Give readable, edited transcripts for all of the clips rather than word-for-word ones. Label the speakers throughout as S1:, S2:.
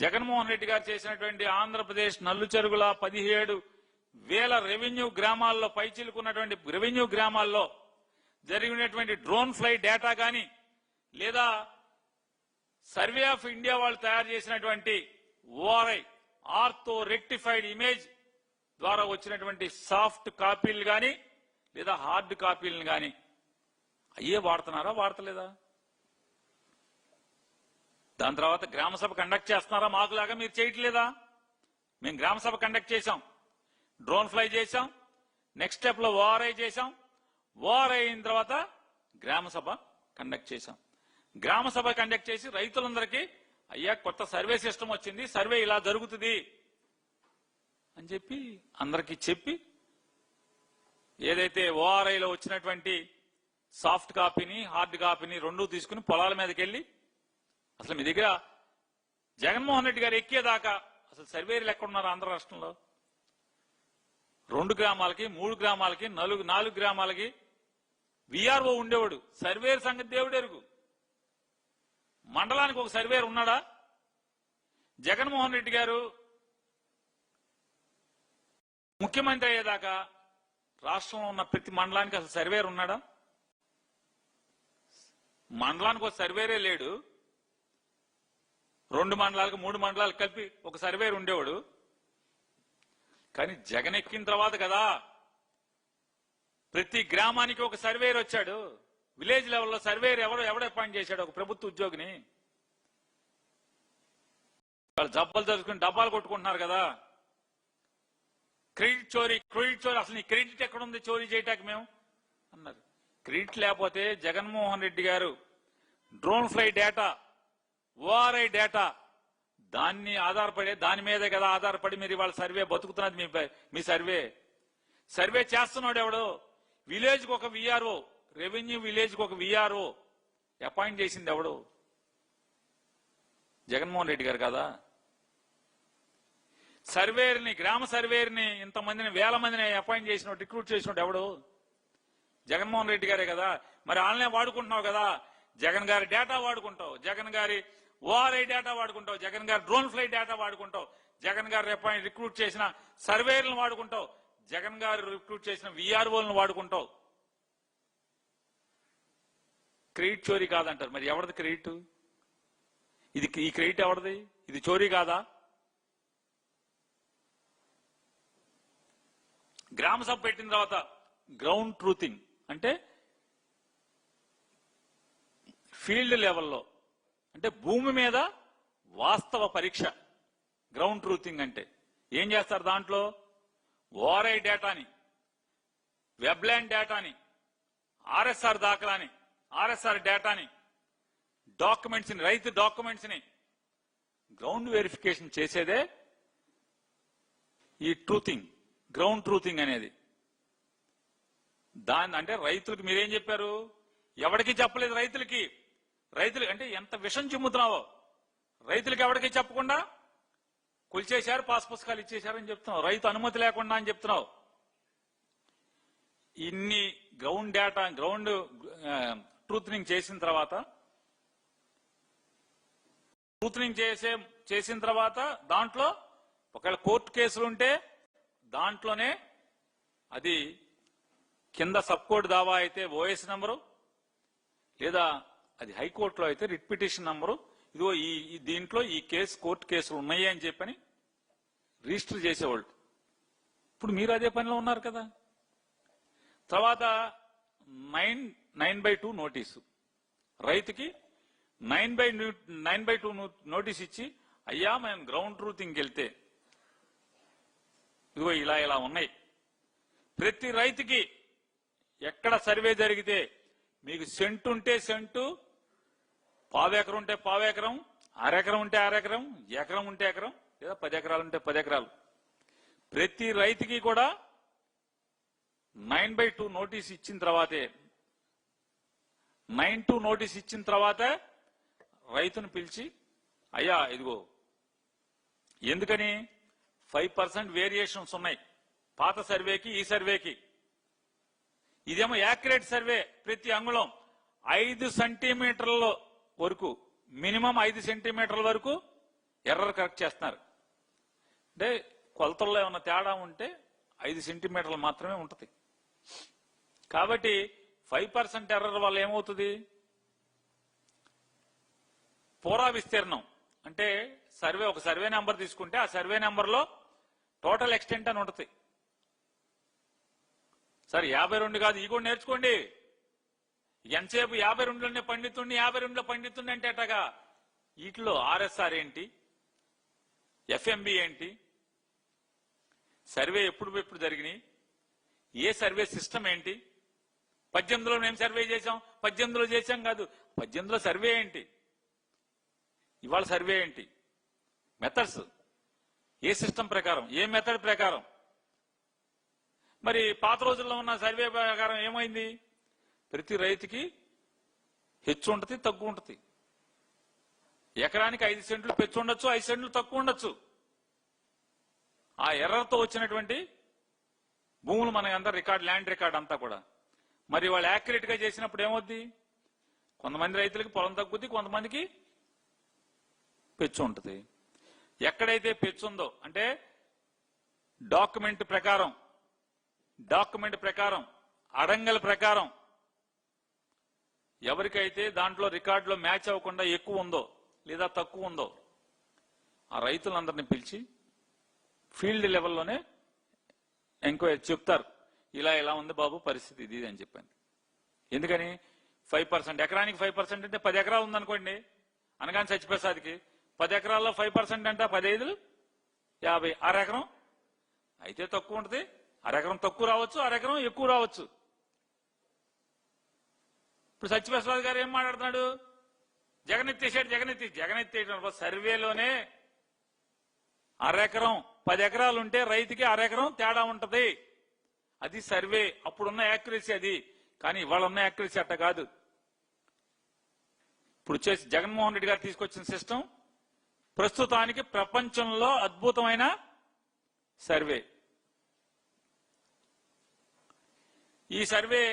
S1: జగన్మోహన్ రెడ్డి గారు చేసినటువంటి ఆంధ్రప్రదేశ్ నల్లు చెరుగుల 17,000 రెవెన్యూ గ్రామాల్లో పైచిలుకున్నటువంటి రెవెన్యూ గ్రామాల్లో జరిగినటువంటి డ్రోన్ ఫ్లై డేటా గాని లేదా సర్వే ఆఫ్ ఇండియా వాళ్ళు తయారు చేసినటువంటి ఓఆర్ఐ ఆర్థో రెక్టిఫైడ్ ఇమేజ్ ద్వారా వచ్చినటువంటి సాఫ్ట్ కాపీలు గాని లేదా హార్డ్ కాపీలను గాని అయ్యే వాడుతున్నారా వాడతలేదా? దాని తర్వాత గ్రామ సభ కండక్ట్ చేస్తున్నారా? మాకులాగా మీరు చేయట్లేదా? మేము గ్రామ సభ కండక్ట్ చేశాం, డ్రోన్ ఫ్లై చేశాం, నెక్స్ట్ స్టెప్ లో ఓఆర్ఐ చేశాం, ఓఆర్ఐ అయిన తర్వాత గ్రామ సభ కండక్ట్ చేశాం. గ్రామ సభ కండక్ట్ చేసి రైతులందరికీ అయ్యా కొత్త సర్వే సిస్టమ్ వచ్చింది, సర్వే ఇలా జరుగుతుంది అని చెప్పి అందరికీ చెప్పి ఏదైతే ఓఆర్ఐలో వచ్చినటువంటి సాఫ్ట్ కాపీని హార్డ్ కాపీని రెండూ తీసుకుని పొలాల మీదకి వెళ్ళి అసలు మీ దగ్గర జగన్మోహన్ రెడ్డి గారు ఎక్కేదాకా అసలు సర్వేలు ఎక్కడున్నారు ఆంధ్ర రాష్ట్రంలో? 2 గ్రామాలకి 3 గ్రామాలకి 4 గ్రామాలకి విఆర్ఓ ఉండేవాడు. సర్వేర్ సంగతి దేవుడెరుగు. మండలానికి ఒక సర్వేర్ ఉన్నాడా? జగన్మోహన్ రెడ్డి గారు ముఖ్యమంత్రి అయ్యేదాకా రాష్ట్రంలో ఉన్న ప్రతి మండలానికి అసలు సర్వేర్ ఉన్నాడా? మండలానికి ఒక సర్వేరే లేడు. 2 మండలాలకు 3 మండలాలకు కలిపి ఒక సర్వేర్ ఉండేవాడు. కానీ జగన్ ఎక్కిన తర్వాత కదా ప్రతి గ్రామానికి ఒక సర్వేర్ వచ్చాడు. విలేజ్ లెవెల్లో సర్వేర్ ఎవడు అపాయింట్ చేశాడు? ఒక ప్రభుత్వ ఉద్యోగిని. వాళ్ళు జబ్బలు తెలుసుకుని డబ్బాలు కొట్టుకుంటున్నారు కదా. క్రెడిట్ చోరీ అసలు నీ క్రెడిట్ ఎక్కడుంది చోరీ చేయటానికి మేము అన్నారు. క్రెడిట్ లేకపోతే జగన్మోహన్ రెడ్డి గారు drone fly data ORI data దాని మీదే కదా ఆధారపడి మీరు ఇవాళ సర్వే బతుకుతున్నది. మీ సర్వే చేస్తున్నాడు ఎవడు? విలేజ్ కు ఒక విఆర్ఓ, రెవెన్యూ విలేజ్ కు ఒక విఆర్ఓ అపాయింట్ చేసింది ఎవడు? జగన్మోహన్ రెడ్డి గారు కదా. సర్వేర్ని గ్రామ సర్వేర్ని ఇంతమందిని 1000 మందిని అపాయింట్ చేసిన రిక్రూట్ చేసినట్టు ఎవడు? జగన్మోహన్ రెడ్డి గారే కదా. మరి వాళ్ళనే వాడుకుంటున్నావు కదా. జగన్ గారి డేటా వాడుకుంటావు, జగన్ గారి ఓఆర్ఐ డేటా వాడుకుంటావు, జగన్ గారి డ్రోన్ ఫ్లై డేటా వాడుకుంటావు, జగన్ గారు రిక్రూట్ చేసిన సర్వేర్లను వాడుకుంటావు, జగన్ గారు రిక్రూట్ చేసిన విఆర్ఓలను వాడుకుంటావు. క్రెడిట్ చోరీ కాదంటారు. మరి ఎవరిది క్రెడిట్? ఈ క్రెడిట్ ఎవరిది? ఇది చోరీ కాదా? గ్రామ సభ పెట్టిన తర్వాత గ్రౌండ్ ట్రూతింగ్ అంటే ఫీల్డ్ లెవెల్లో అంటే భూమి మీద వాస్తవ పరీక్ష. గ్రౌండ్ ట్రూతింగ్ అంటే ఏం చేస్తారు? దాంట్లో ఓఆర్ఐ డేటాని, వెబ్లాండ్ డేటాని, ఆర్ఎస్ఆర్ దాఖలాని, ఆర్ఎస్ఆర్ డేటాని, డాక్యుమెంట్స్ ని, రైతు డాక్యుమెంట్స్ ని గ్రౌండ్ వెరిఫికేషన్ చేసేదే ఈ ట్రూతింగ్, గ్రౌండ్ ట్రూతింగ్ అనేది. అంటే రైతులకు మీరేం చెప్పారు? ఎవరికి చెప్పలేదు రైతులు అంటే ఎంత విషం చిమ్ముతున్నావో. రైతులకు ఎవరికి చెప్పకుండా కొలిచేశారు, పాస్ పుస్తకాలు ఇచ్చేశారని చెప్తున్నావు. రైతు అనుమతి లేకుండా అని చెప్తున్నావు. ఇన్ని గ్రౌండ్ డేటా, గ్రౌండ్ ట్రూత్నింగ్ చేసిన తర్వాత దాంట్లో ఒకవేళ కోర్టు కేసులు ఉంటే దాంట్లోనే అది కింద సబ్ కోర్టు దావా అయితే ఓఎస్ నంబరు, లేదా అది హైకోర్టులో అయితే రిట్ పిటిషన్ నంబరు, ఇదిగో దీంట్లో ఈ కోర్టు కేసులు ఉన్నాయి అని చెప్పని రిజిస్టర్ చేసేవాళ్ళు. ఇప్పుడు మీరు అదే పనిలో ఉన్నారు కదా. తర్వాత 9/2 నోటీసు, రైతుకి 9/2 నోటీస్ ఇచ్చి అయ్యా మేము గ్రౌండ్ ట్రూతింగ్కి వెళ్తే ఇదిగో ఇలా ఉన్నాయి. ప్రతి రైతుకి ఎక్కడ సర్వే జరిగితే మీకు సెంటు ఉంటే సెంటు, పావెకరం ఉంటే పావెకరం, అరెకరం ఉంటే అరెకరం, ఎకరం ఉంటే ఎకరం, లేదా 10 ఎకరాలు ఉంటే 10 ఎకరాలు, ప్రతి రైతుకి కూడా 9/2 నోటీస్ ఇచ్చిన తర్వాతే 9/2 నోటీస్ ఇచ్చిన తర్వాతే రైతును పిలిచి అయ్యా ఇదిగో, ఎందుకని 5% వేరియేషన్స్ ఉన్నాయి పాత సర్వేకి ఈ సర్వేకి. ఇదేమో యాక్యురేట్ సర్వే, ప్రతి అంగుళం 5 సెంటీమీటర్ల వరకు, మినిమం 5 సెంటీమీటర్ల వరకు ఎర్రర్ కరెక్ట్ చేస్తున్నారు. అంటే కొలతల్లో ఏమన్నా తేడా ఉంటే 5 సెంటీమీటర్లు మాత్రమే ఉంటుంది. కాబట్టి 5% ఎర్రర్ వల్ల ఏమవుతుంది? పూరా విస్తీర్ణం అంటే ఒక సర్వే నెంబర్ తీసుకుంటే ఆ సర్వే నెంబర్లో టోటల్ ఎక్స్టెంట్ అని ఉంటుంది. సరే 52 కాదు, ఈ కూడా నేర్చుకోండి. ఎంతసేపు 52లోనే పండితుండి 52లో పండితుండి అంటే అట్టగా వీటిలో ఆర్ఎస్ఆర్ ఏంటి, ఎఫ్ఎంబి ఏంటి, సర్వే ఎప్పుడు జరిగినాయి, ఏ సర్వే సిస్టమ్ ఏంటి, 18లో మేము సర్వే చేసాం, 18లో చేసాం కాదు, 18లో సర్వే ఏంటి, ఇవాళ సర్వే ఏంటి, మెథడ్స్ ఏ సిస్టమ్ ప్రకారం, ఏ మెథడ్ ప్రకారం. మరి పాత రోజుల్లో ఉన్న సర్వే ప్రకారం ఏమైంది? ప్రతి రైతుకి హెచ్చు ఉంటుంది, తగ్గు ఉంటుంది. ఎకరానికి 5 సెంట్లు పెచ్చు ఉండొచ్చు, 5 సెంట్లు తక్కువ ఉండొచ్చు. ఆ ఎర్రర్తో వచ్చినటువంటి భూములు మనకంతా ల్యాండ్ రికార్డ్ అంతా కూడా. మరి వాళ్ళు యాక్యురేట్ గా చేసినప్పుడు ఏమవుద్ది? కొంతమంది రైతులకి పొలం తగ్గుద్ది, కొంతమందికి పెచ్చు ఉంటుంది. ఎక్కడైతే పెచ్చు ఉందో అంటే డాక్యుమెంట్ ప్రకారం అడంగల్ ప్రకారం ఎవరికైతే దాంట్లో రికార్డులో మ్యాచ్ అవ్వకుండా ఎక్కువ ఉందో లేదా తక్కువ ఉందో ఆ రైతులందరినీ పిలిచి ఫీల్డ్ లెవెల్లోనే ఎంక్వైరీ చెప్తారు, ఇలా ఉంది బాబు పరిస్థితి ఇది అని చెప్పండి. ఎందుకని 5%, ఎకరానికి 5% అంటే 10 ఎకరాలు ఉందనుకోండి, అనగానే సత్యప్రసాద్కి 10 ఎకరాల్లో 5% అంటే 15 50, అరెకరం అయితే తక్కువ ఉంటుంది, అరెకరం తక్కువ రావచ్చు, అరెకరం ఎక్కువ రావచ్చు. ఇప్పుడు సత్యప్రసాద్ గారు ఏం మాట్లాడుతున్నాడు? జగనెత్తేసాడు. సర్వేలోనే అరెకరం 10 ఎకరాలు ఉంటే రైతుకి అరెకరం తేడా ఉంటది. అది సర్వే, అప్పుడున్న యాక్యురసీ అది. కానీ ఇవాళ ఉన్న యాక్యురసీ అట్ట కాదు. ఇప్పుడు వచ్చేసి జగన్మోహన్ రెడ్డి గారు తీసుకొచ్చిన సిస్టమ్ ప్రస్తుతానికి ప్రపంచంలో అద్భుతమైన సర్వే. ఈ సర్వే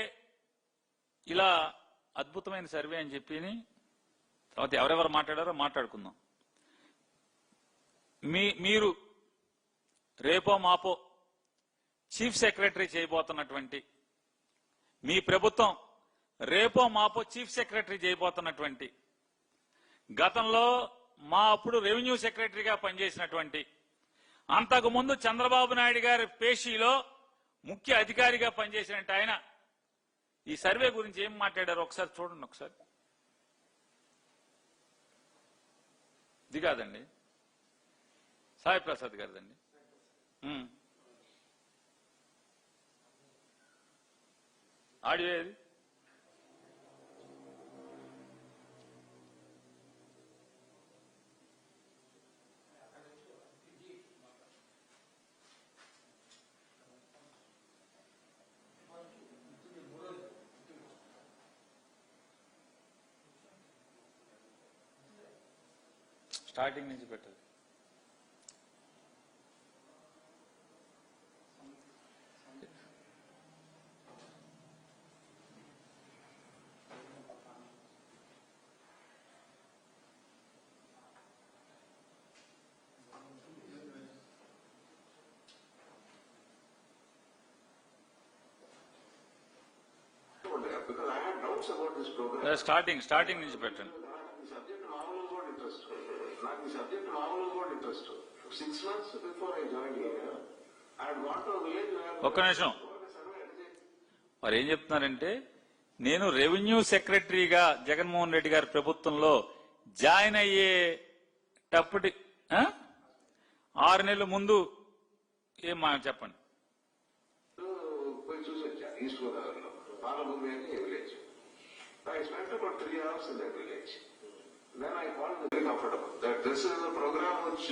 S1: ఇలా అద్భుతమైన సర్వే అని చెప్పి తర్వాత ఎవరెవరు మాట్లాడారో మాట్లాడుకుందాం. మీరు రేపో మాపో చీఫ్ సెక్రటరీ చేయబోతున్నటువంటి, మీ ప్రభుత్వం రేపో మాపో చీఫ్ సెక్రటరీ చేయబోతున్నటువంటి, గతంలో మా అప్పుడు రెవెన్యూ సెక్రటరీగా పనిచేసినటువంటి, అంతకుముందు చంద్రబాబు నాయుడు గారి పేషీలో ముఖ్య అధికారిగా పనిచేసినట్టు ఆయన ఈ సర్వే గురించి ఏం మాట్లాడారో ఒకసారి చూడండి. ఒకసారి ఇది కాదండి, సాయి ప్రసాద్ గారిదండి. ఆడియో ఏది? స్టార్టింగ్ నుంచి పెట్టాలి.
S2: Because I had doubts about this program.
S1: Starting నుంచి పెట్టండి.
S2: The subject మామూలుగా కూడా ఇంట్రెస్ట్. నాకు ఈ సబ్జెక్ట్ మామూలుగా కూడా interest. 6 months before I joined here, I had gone to a village where
S1: ఒక్క నిమిషం. వారు ఏం చెప్తున్నారంటే, నేను రెవెన్యూ సెక్రటరీగా జగన్మోహన్ రెడ్డి గారి ప్రభుత్వంలో జాయిన్ అయ్యేటప్పటి 6 నెలల ముందు ఏం చెప్పండి.
S2: పోయి చూసి వచ్చా ఈస్ట్ గోదావరిలో పాలభూమి అని village. I spent about 3 hours in that village. Then I found it very comfortable that this is a program which